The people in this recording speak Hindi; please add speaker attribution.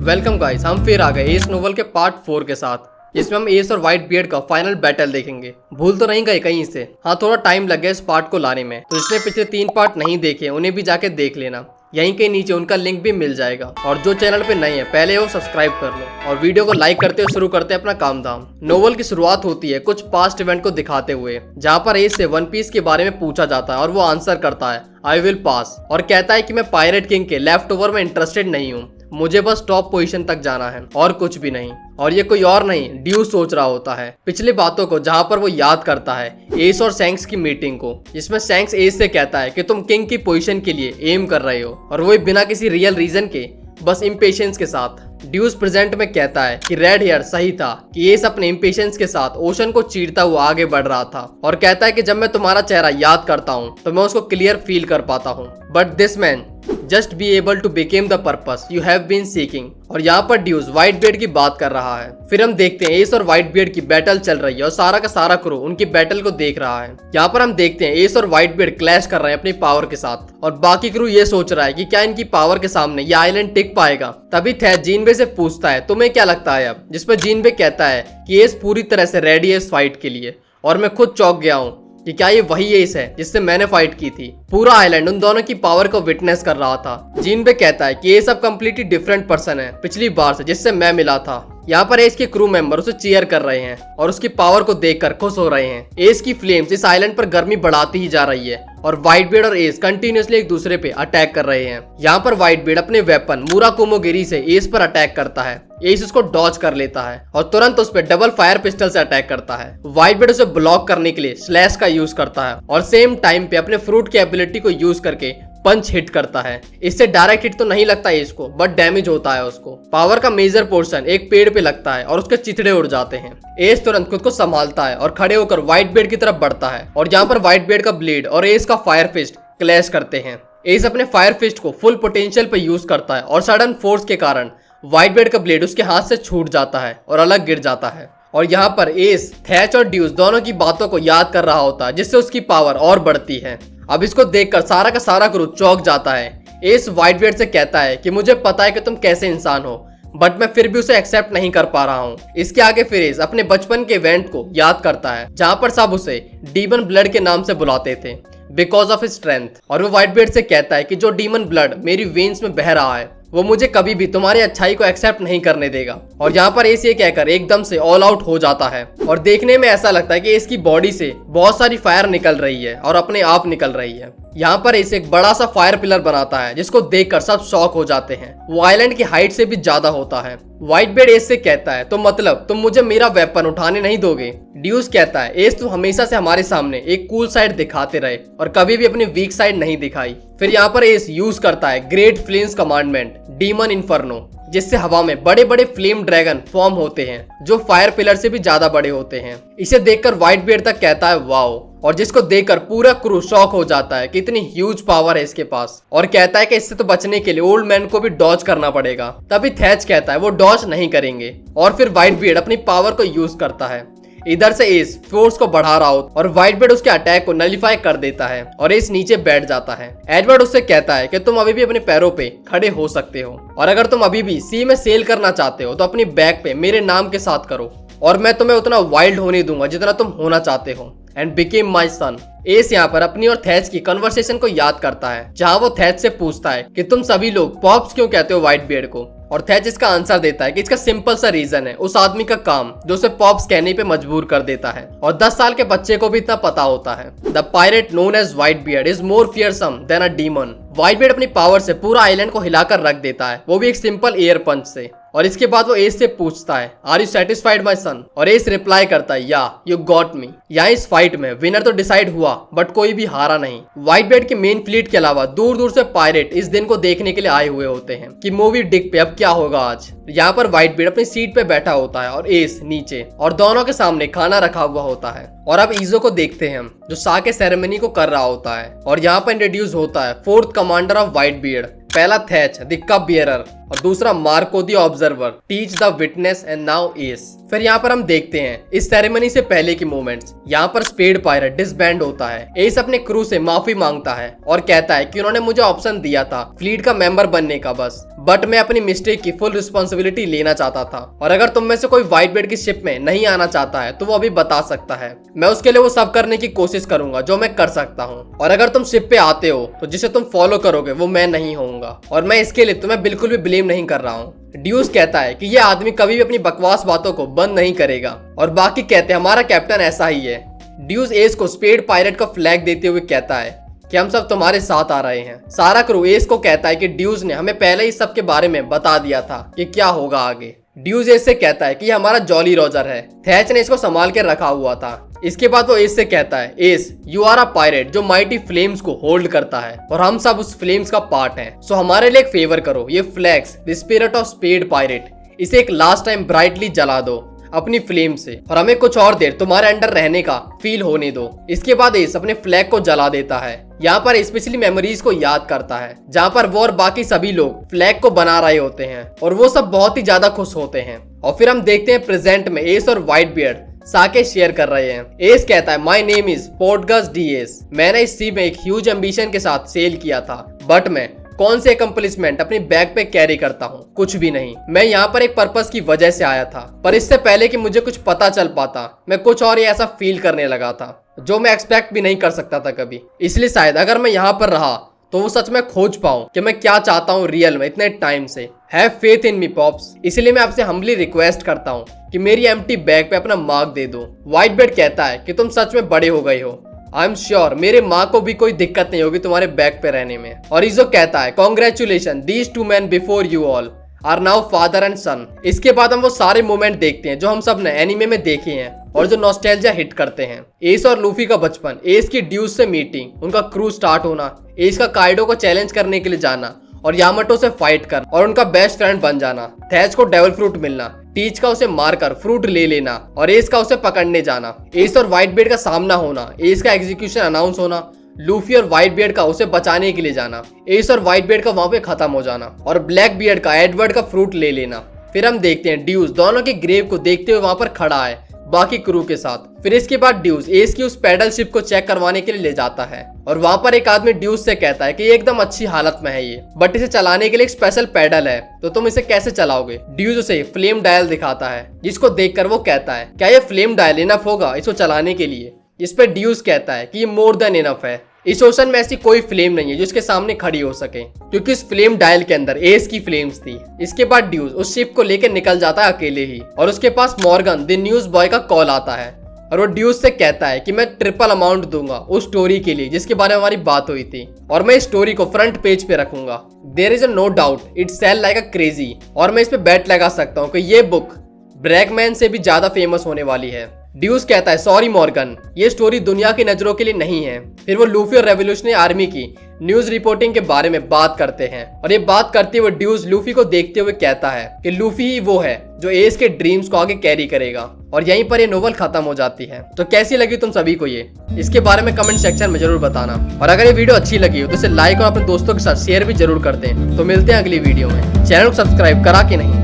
Speaker 1: वेलकम गाइस, हम फिर आ गए एस नोवेल के पार्ट 4 के साथ, जिसमें हम एस और व्हाइट बियर्ड का फाइनल बैटल देखेंगे। भूल तो नहीं गए कहीं से? हाँ, थोड़ा टाइम लग गया इस पार्ट को लाने में, तो जिसने पिछले 3 पार्ट नहीं देखे उन्हें भी जाके देख लेना। यहीं के नीचे उनका लिंक भी मिल जाएगा। और जो चैनल पे नए हैं पहले वो सब्सक्राइब कर लो और वीडियो को लाइक करते हुए शुरू करते हैं अपना काम धाम। नोवेल की शुरुआत होती है कुछ पास्ट इवेंट को दिखाते हुए, जहाँ पर एस से वन पीस के बारे में पूछा जाता है और वो आंसर करता है आई विल पास, और कहता है कि मैं पायरेट किंग के लेफ्ट ओवर में इंटरेस्टेड नहीं हूँ, मुझे बस टॉप पोजीशन तक जाना है और कुछ भी नहीं। और ये कोई और नहीं, ड्यू सोच रहा होता है पिछली बातों को, जहां पर वो याद करता है एस और सैंक्स की मीटिंग को, जिसमें सैंक्स एस से कहता है कि तुम किंग की पोजीशन के लिए एम कर रहे हो, और वो बिना किसी रियल रीजन के, बस इम्पेशंस के साथ। ड्यूस प्रेजेंट में कहता है कि रेड हेयर सही था कि एस अपने इम्पेशंस के साथ ओशन को चीरता हुआ आगे बढ़ रहा था, और कहता है कि जब मैं तुम्हारा चेहरा याद करता हूँ तो मैं उसको क्लियर फील कर पाता हूँ। But this man just be able to become the purpose you have been seeking. और यहाँ पर ड्यूस व्हाइट बियर्ड की बात कर रहा है। फिर हम देखते हैं एस और व्हाइट बियर्ड की बैटल चल रही है और सारा का सारा क्रू उनकी बैटल को देख रहा है। यहाँ पर हम देखते हैं एस और व्हाइट बियर्ड क्लैश कर रहे हैं अपनी पावर के साथ, और बाकी क्रू ये सोच रहा है कि क्या इनकी पावर के सामने ये आइलैंड टिक पाएगा। तभी थैच जिनबे से पूछता है तुम्हें क्या लगता है अब, जिसपे जिनबे कहता है कि एस पूरी तरह से रेडी है इस फाइट के लिए, और मैं खुद चौंक गया हूँ कि क्या ये वही एस है जिससे मैंने फाइट की थी। पूरा आइलैंड उन दोनों की पावर को विटनेस कर रहा था। जिनबे कहता है कि ये सब कम्प्लीटली डिफरेंट पर्सन है पिछली बार से जिससे मैं मिला था। यहाँ पर एस के क्रू मेंबर उसे चीयर कर रहे हैं और उसकी पावर को देखकर खुश हो रहे हैं। एस की फ्लेम्स इस आइलैंड पर गर्मी बढ़ाती ही जा रही है, और व्हाइट बियर्ड और एस कंटिन्यूअसली एक दूसरे पे अटैक कर रहे हैं। यहाँ पर व्हाइट बियर्ड अपने वेपन मुराकुमोगिरी से एस पर अटैक करता है। एस उसको डॉज कर लेता है और तुरंत उस पर डबल फायर पिस्टल से अटैक करता है। व्हाइट बियर्ड उसे ब्लॉक करने के लिए स्लैश का यूज करता है और सेम टाइम पे अपने फ्रूट की एबिलिटी को यूज करके पंच हिट करता है। इससे डायरेक्ट हिट तो नहीं लगता एस को, बट डैमेज होता है उसको। पावर का मेजर पोर्शन एक पेड़ पे लगता है और उसके चिथड़े उड़ जाते हैं। एस तुरंत खुद को संभालता है और खड़े होकर व्हाइट बियर्ड की तरफ बढ़ता है, और यहाँ पर व्हाइट बियर्ड का ब्लेड और एस का फायर फिस्ट क्लैश करते हैं। एस अपने फायर फिस्ट को फुल पोटेंशियल पे यूज करता है और सडन फोर्स के कारण व्हाइट बियर्ड का ब्लेड उसके हाथ से छूट जाता है और अलग गिर जाता है। और यहाँ पर एस, थैच और ड्यूस दोनों की बातों को याद कर रहा होता है, जिससे उसकी पावर और बढ़ती है। अब इसको देखकर सारा का सारा क्रू चौंक जाता है। एस व्हाइट बियर्ड से कहता है कि मुझे पता है कि तुम कैसे इंसान हो, बट मैं फिर भी उसे एक्सेप्ट नहीं कर पा रहा हूँ। इसके आगे फिर एस अपने बचपन के इवेंट को याद करता है, जहाँ पर सब उसे डीमन ब्लड के नाम से बुलाते थे बिकॉज ऑफ हिज स्ट्रेंथ। और वो व्हाइट बियर्ड से कहता है कि जो डीमन ब्लड मेरी वेन्स में बह रहा है वो मुझे कभी भी तुम्हारी अच्छाई को एक्सेप्ट नहीं करने देगा। और यहाँ पर एस ये कहकर एकदम से ऑल आउट हो जाता है, और देखने में ऐसा लगता है कि इसकी बॉडी से बहुत सारी फायर निकल रही है और अपने आप निकल रही है। यहाँ पर एस एक बड़ा सा फायर पिलर बनाता है, जिसको देखकर सब शॉक हो जाते हैं। वो आइलैंड की हाइट से भी ज्यादा होता है। व्हाइट बियर्ड एस से कहता है तो मतलब तुम मुझे मेरा वेपन उठाने नहीं दोगे? ड्यूस कहता है एस तुम हमेशा से हमारे सामने एक कूल साइड दिखाते रहे और कभी भी अपनी वीक साइड नहीं दिखाई। फिर यहाँ पर एस यूज करता है great flames commandment demon inferno, जिससे हवा में बड़े बड़े फ्लेम ड्रैगन फॉर्म होते हैं जो फायर पिलर से भी ज्यादा बड़े होते हैं। इसे देखकर व्हाइट बियर्ड तक कहता है वाओ, और जिसको देखकर पूरा क्रू शॉक हो जाता है कि इतनी ह्यूज पावर है इसके पास, और कहता है कि इससे तो बचने के लिए ओल्ड मैन को भी डॉज करना पड़ेगा। तभी थैच कहता है वो डॉज नहीं करेंगे, और फिर व्हाइट बियर्ड अपनी पावर को यूज करता है। इधर से एस फोर्स को बढ़ा रहा हो और व्हाइट बियर्ड उसके अटैक को नलिफाई कर देता है और एस नीचे बैठ जाता है। एडवर्ड उससे कहता है कि तुम अभी भी अपने पैरों पे खड़े हो सकते हो, और अगर तुम अभी भी सी में सेल करना चाहते हो तो अपनी बैक पे मेरे नाम के साथ करो, और मैं तुम्हें उतना वाइल्ड होने दूंगा जितना तुम होना चाहते हो, and become my son. Ace यहाँ पर अपनी और थैच की कन्वर्सेशन को याद करता है, जहाँ वो थैच से पूछता है कि तुम सभी लोग पॉप्स क्यों कहते हो व्हाइट बियर्ड को, और थैच इसका आंसर देता है कि इसका सिंपल सा रीजन है उस आदमी का काम जो उसे पॉप्स कहने पे मजबूर कर देता है, और 10 साल के बच्चे को भी इतना पता होता है। The pirate known as Whitebeard is more fearsome than a demon. Whitebeard अपनी पावर से पूरा आइलैंड को हिलाकर रख देता है, वो भी एक सिंपल एयर पंच से। और इसके बाद वो एस से पूछता है आर यू सेटिस्फाइड माई सन, और एस रिप्लाई करता है या यू गॉट मी। यहाँ इस फाइट में विनर तो डिसाइड हुआ बट कोई भी हारा नहीं। व्हाइट बियर्ड के मेन फ्लीट के अलावा दूर दूर से पायरेट इस दिन को देखने के लिए आए हुए होते हैं कि मूवी डिक पे अब क्या होगा आज। यहाँ पर व्हाइट बियर्ड अपनी सीट पे बैठा होता है और एस नीचे, और दोनों के सामने खाना रखा हुआ होता है। और अब ईजो को देखते हैं हम, जो साके सेरेमनी को कर रहा होता है, और यहाँ पर इंट्रोड्यूस होता है 4th commander of white beard. पहला थैच द कप बियरर, और दूसरा Marco the observer, teach the witness and now S. फिर यहाँ पर हम देखते हैं इस सेरेमनी से पहले की मोमेंट्स। यहाँ पर स्पेड पायरेट डिसबैंड होता है। एस अपने क्रू से माफी मांगता है और कहता है कि उन्होंने मुझे ऑप्शन दिया था फ्लीट का मेंबर बनने का बस, बट मैं अपनी मिस्टेक की फुल रिस्पॉन्सिबिलिटी लेना चाहता था और अगर तुम में से कोई व्हाइट बेड की शिप में नहीं आना चाहता है तो वो अभी बता सकता है। मैं उसके लिए वो सब करने की कोशिश करूंगा जो मैं कर सकता हूँ, और अगर तुम शिप पे आते हो तो जिसे तुम फॉलो करोगे वो मैं नहीं होऊंगा, और मैं इसके लिए तुम्हें बिल्कुल भी ब्लेम नहीं कर रहा हूँ। ड्यूस कहता है कि ये आदमी कभी भी अपनी बकवास बातों को बंद नहीं करेगा, और बाकी कहते हैं हमारा कैप्टन ऐसा ही है। ड्यूस एस को स्पेड पायरेट का फ्लैग देते हुए कहता है कि हम सब तुम्हारे साथ आ रहे हैं। सारा क्रू एस को कहता है कि ड्यूस ने हमें पहले ही सब के बारे में बता दिया था कि क्या होगा आगे। ड्यूस एस से कहता है कि ये हमारा जॉली रॉजर है, थैच ने इसको संभाल के रखा हुआ था। इसके बाद वो एस से कहता है, Ace you are a pirate जो माइटी फ्लेम्स को होल्ड करता है और हम सब उस फ्लेम्स का पार्ट हैं। सो हमारे लिए एक फेवर करो, ये flags the spirit of spade pirate, इसे एक लास्ट टाइम ब्राइटली जला दो अपनी फ्लेम से और हमें कुछ और देर तुम्हारे अंडर रहने का फील होने दो। इसके बाद एस अपने फ्लैग को जला देता है। यहाँ पर स्पेशली मेमोरीज को याद करता है जहाँ पर वो और बाकी सभी लोग फ्लैग को बना रहे होते हैं और वो सब बहुत ही ज्यादा खुश होते हैं। और फिर हम देखते हैं प्रेजेंट में एस और व्हाइट बियर्ड साके शेयर कर रहे हैं। एस कहता है माई नेम इज पोर्टगस डीएस, मैंने इस सी में एक ह्यूज एम्बिशन के साथ सेल किया था, बट मैं कौन से अकम्पलिशमेंट अपनी बैग पे कैरी करता हूँ, कुछ भी नहीं। मैं यहाँ पर एक पर्पस की वजह से आया था, पर इससे पहले कि मुझे कुछ पता चल पाता मैं कुछ और ही ऐसा फील करने लगा था जो मैं एक्सपेक्ट भी नहीं कर सकता था कभी। इसलिए शायद अगर मैं यहाँ पर रहा तो वो सच में खोज पाऊं कि मैं क्या चाहता हूँ रियल में इतने टाइम से। Have faith in me pops, इसलिए मैं आपसे हम्बली रिक्वेस्ट करता हूँ कि मेरी एम्प्टी बैग पे अपना मार्क दे दो। व्हाइट बेड कहता है कि तुम सच में बड़े हो गए हो, आई एम श्योर मेरे माँ को भी कोई दिक्कत नहीं होगी तुम्हारे बैग पे रहने में। और इजो कहता है congratulation these two man before you all are now father and son. इसके बाद हम वो सारे मोमेंट देखते हैं जो हम सब ने एनीमे में देखे हैं और जो नॉस्टैल्जिया हिट करते हैं। एस और लूफी का बचपन, एस की ड्यूस से मीटिंग, उनका क्रू स्टार्ट होना, एस का काइडो को चैलेंज करने के लिए जाना और यामाटो से फाइट करना और उनका बेस्ट फ्रेंड बन जाना, थैच को डेविल फ्रूट मिलना, टीच का उसे मारकर फ्रूट ले लेना और एस का उसे पकड़ने जाना, एस और व्हाइट बियर्ड का सामना होना, एस का एग्जीक्यूशन अनाउंस होना, लूफी और व्हाइट बियर्ड का उसे बचाने के लिए जाना, एस और व्हाइट बियर्ड का वहां पे खत्म हो जाना और ब्लैक बियर्ड का एडवर्ड का फ्रूट ले लेना। फिर हम देखते हैं ड्यूस दोनों के ग्रेव को देखते हुए वहां पर खड़ा है बाकी क्रू के साथ। फिर इसके बाद ड्यूस एस की उस पैडल शिप को चेक करवाने के लिए ले जाता है और वहां पर एक आदमी ड्यूस से कहता है कि ये एकदम अच्छी हालत में है ये, बट इसे चलाने के लिए एक स्पेशल पैडल है, तो तुम इसे कैसे चलाओगे। ड्यूस उसे फ्लेम डायल दिखाता है जिसको देखकर वो कहता है क्या ये फ्लेम डायल इनफ होगा इसको चलाने के लिए। इस पे ड्यूस कहता है कि ये मोर देन इनफ है, इस ओशन में ऐसी कोई फ्लेम नहीं है जो इसके सामने खड़ी हो सके, क्योंकि इस फ्लेम डायल के अंदर एस की फ्लेम्स थी। इसके बाद ड्यूस उस शिप को लेकर निकल जाता है अकेले ही और उसके पास मॉर्गन द न्यूज बॉय का कॉल आता है और वो ड्यूस से कहता है कि मैं ट्रिपल अमाउंट दूंगा उस स्टोरी के लिए जिसके बारे में हमारी बात हुई थी और मैं इस स्टोरी को फ्रंट पेज पे रखूंगा। There is no doubt it sell like a crazy, और मैं इस पे बैट लगा सकता हूँ कि ये बुक ब्रैकमैन से भी ज्यादा फेमस होने वाली है। ड्यूस कहता है सॉरी मॉर्गन, ये स्टोरी दुनिया की नजरों के लिए नहीं है। फिर वो लूफी और रेवोल्यूशनरी आर्मी की न्यूज रिपोर्टिंग के बारे में बात करते हैं और ये बात करते हुए ड्यूस लूफी को देखते हुए कहता है कि लूफी ही वो है जो एस के ड्रीम्स को आगे कैरी करेगा, और यहीं पर ये नोवेल खत्म हो जाती है। तो कैसी लगी तुम सभी को ये, इसके बारे में कमेंट सेक्शन में जरूर बताना, और अगर ये वीडियो अच्छी लगी हो तो इसे लाइक और अपने दोस्तों के साथ शेयर भी जरूर कर दें। तो मिलते हैं अगली वीडियो में। चैनल को सब्सक्राइब करा कि नहीं